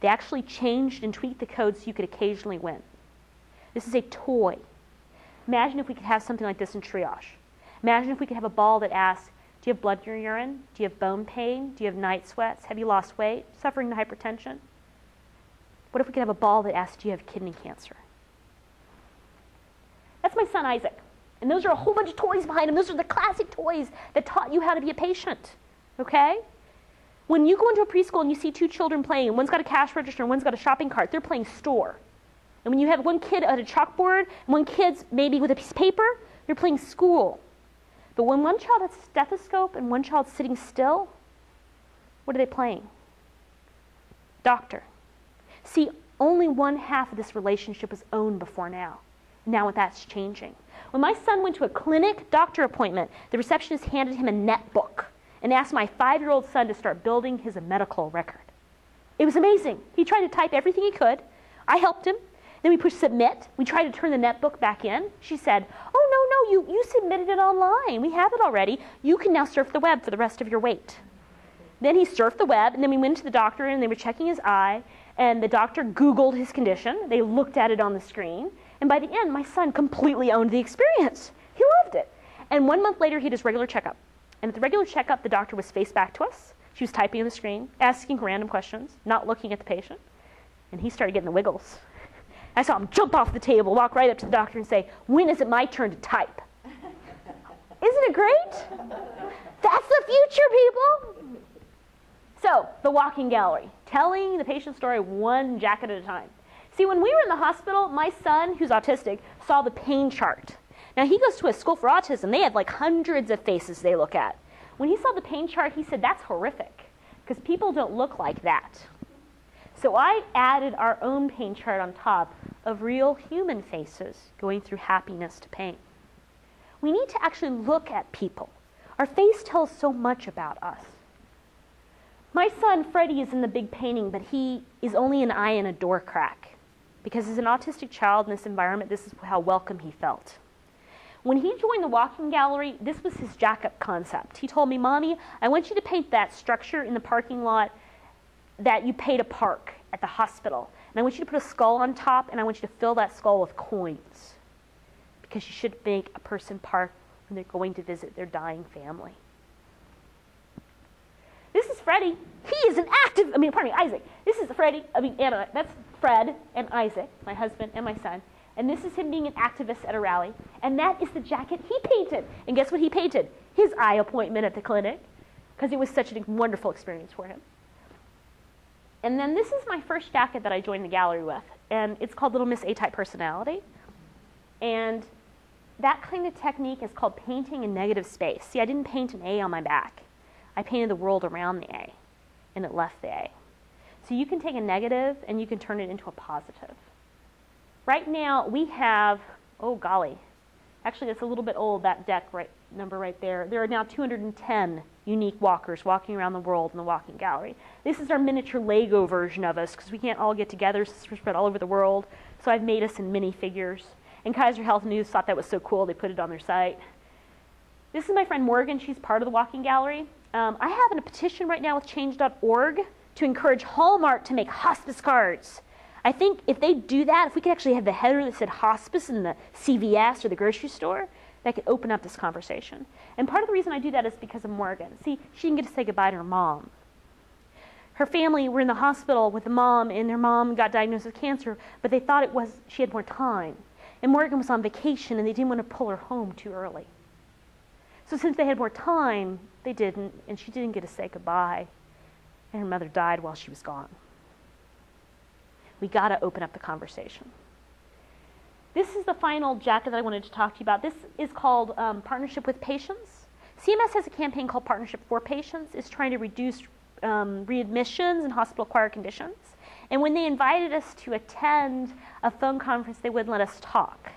They actually changed and tweaked the code so you could occasionally win. This is a toy. Imagine if we could have something like this in triage. Imagine if we could have a ball that asks, do you have blood in your urine? Do you have bone pain? Do you have night sweats? Have you lost weight? Suffering from hypertension? What if we could have a ball that asks, do you have kidney cancer? That's my son Isaac. And those are a whole bunch of toys behind him. Those are the classic toys that taught you how to be a patient. Okay? When you go into a preschool and you see two children playing, and one's got a cash register and one's got a shopping cart, they're playing store. And when you have one kid at a chalkboard and one kid's maybe with a piece of paper, they're playing school. But when one child has a stethoscope and one child's sitting still, what are they playing? Doctor. See, only 1/2 of this relationship was owned before now. Now that's changing. When my son went to a clinic doctor appointment, the receptionist handed him a netbook and asked my 5-year-old son to start building his medical record. It was amazing. He tried to type everything he could. I helped him. Then we pushed submit. We tried to turn the netbook back in. She said, oh, no, you submitted it online. We have it already. You can now surf the web for the rest of your wait. Then he surfed the web, and then we went to the doctor, and they were checking his eye, and the doctor Googled his condition. They looked at it on the screen, and by the end, my son completely owned the experience. He loved it. And 1 month later, he had his regular checkup. And at the regular checkup, the doctor was face back to us. She was typing on the screen, asking random questions, not looking at the patient. And he started getting the wiggles. I saw him jump off the table, walk right up to the doctor and say, when is it my turn to type? Isn't it great? That's the future, people. So, the walking gallery, telling the patient story one jacket at a time. See, when we were in the hospital, my son, who's autistic, saw the pain chart. Now, he goes to a school for autism. They have like hundreds of faces they look at. When he saw the pain chart, he said, that's horrific, because people don't look like that. So I added our own pain chart on top of real human faces going through happiness to pain. We need to actually look at people. Our face tells so much about us. My son, Freddie, is in the big painting, but he is only an eye in a door crack. Because as an autistic child in this environment, this is how welcome he felt. When he joined the walking gallery, this was his jack-up concept. He told me, Mommy, I want you to paint that structure in the parking lot that you pay to park at the hospital. And I want you to put a skull on top, and I want you to fill that skull with coins, because you should make a person part when they're going to visit their dying family. This is Freddie. He is Isaac. This is Anna. That's Fred and Isaac, my husband and my son. And this is him being an activist at a rally. And that is the jacket he painted. And guess what he painted? His eye appointment at the clinic, because it was such a wonderful experience for him. And then this is my first jacket that I joined the gallery with. And it's called Little Miss A-Type Personality. And that kind of technique is called painting in negative space. See, I didn't paint an A on my back. I painted the world around the A, and it left the A. So you can take a negative and you can turn it into a positive. Right now we have, oh golly, actually it's a little bit old, that number right there. There are now 210 unique walkers walking around the world in the walking gallery. This is our miniature Lego version of us, because we can't all get together, so we're spread all over the world. So I've made us in minifigures. And Kaiser Health News thought that was so cool, they put it on their site. This is my friend Morgan. She's part of the walking gallery. I have a petition right now with change.org to encourage Hallmark to make hospice cards. I think if they do that, if we could actually have the header that said hospice in the CVS or the grocery store, that could open up this conversation. And part of the reason I do that is because of Morgan. See, she didn't get to say goodbye to her mom. Her family were in the hospital with the mom, and her mom got diagnosed with cancer, but they thought she had more time. And Morgan was on vacation, and they didn't want to pull her home too early. So since they had more time, they didn't, and she didn't get to say goodbye. And her mother died while she was gone. We got to open up the conversation. This is the final jacket that I wanted to talk to you about. This is called Partnership with Patients. CMS has a campaign called Partnership for Patients. It's trying to reduce readmissions and hospital-acquired conditions. And when they invited us to attend a phone conference, they wouldn't let us talk.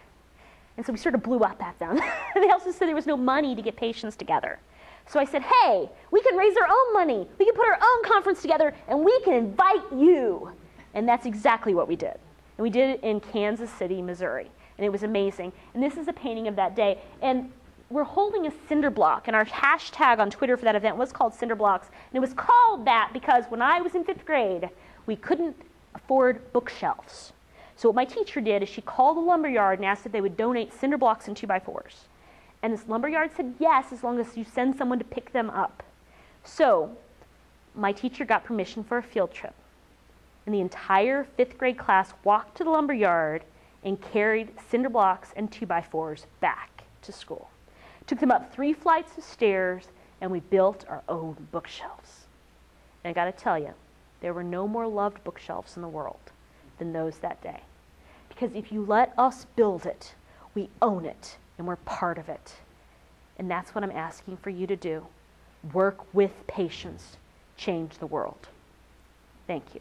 And so we sort of blew up at them. They also said there was no money to get patients together. So I said, hey, we can raise our own money. We can put our own conference together, and we can invite you. And that's exactly what we did. And we did it in Kansas City, Missouri. And it was amazing. And this is a painting of that day. And we're holding a cinder block. And our hashtag on Twitter for that event was called Cinder Blocks. And it was called that because when I was in 5th grade, we couldn't afford bookshelves. So what my teacher did is she called the lumberyard and asked if they would donate cinder blocks and 2x4s. And this lumberyard said yes, as long as you send someone to pick them up. So my teacher got permission for a field trip. And the entire 5th grade class walked to the lumberyard and carried cinder blocks and 2x4s back to school. Took them up 3 flights of stairs, and we built our own bookshelves. And I got to tell you, there were no more loved bookshelves in the world than those that day. Because if you let us build it, we own it, and we're part of it. And that's what I'm asking for you to do. Work with patients, change the world. Thank you.